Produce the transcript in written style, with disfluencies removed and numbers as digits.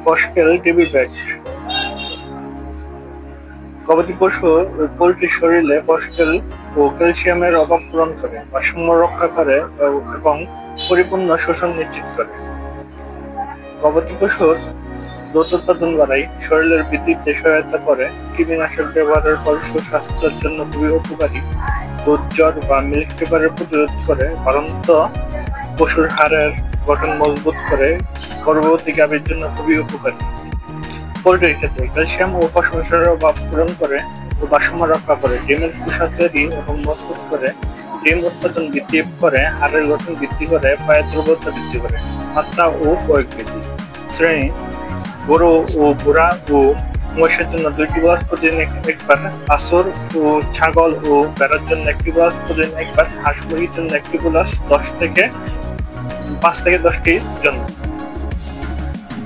ফসকেল TB bat. গবাদি পশু poultry শরীরে ফসকেল ও ক্যালসিয়ামের অভাব পূরণ করে, ভারসাম্য রক্ষা করে এবং পরিপূর্ণ শোষণ নিশ্চিত করে। গবাদি পশুর দুধ উৎপাদন বাড়ায়, শরীরের বৃদ্ধিতে সহায়তা করে, কৃমিনাশক ব্যবহারের ফল সুস্বাস্থ্যের জন্য খুবই উপকারী, দুধ জ্বর বা মিল্ক ফিভারের প্রতিরোধ করে, বাড়ন্ত পশুর হাড়ের গঠন মজবুত করে, গর্ভবতী গাভীর জন্য খুবই উপকারী। পোল্ট্রির ক্ষেত্রে ক্যালসিয়াম ও ফসফরাসের অভাব পূরণ করে ও ভারসাম্য রক্ষা করে, ডিমের খোসা তৈরি এবং মজবুত করে, ডিম উৎপাদন বৃদ্ধি করে, হাড়ের গঠন বৃদ্ধি করে, পায়ের দুর্বলতা বৃদ্ধি করে, মাত্রা ও প্রয়োগ বৃদ্ধি। শ্রেণী: গরু ও ঘোড়া ও মহিষের জন্য 2টি বয়স প্রতিদিন একবার, বাছুর ও ছাগল ও ভেড়ার জন্য 1টি বয়স প্রতিদিন একবার, হাঁস মুরগির জন্য 1টি বয়স 5 থেকে 10টির জন্য।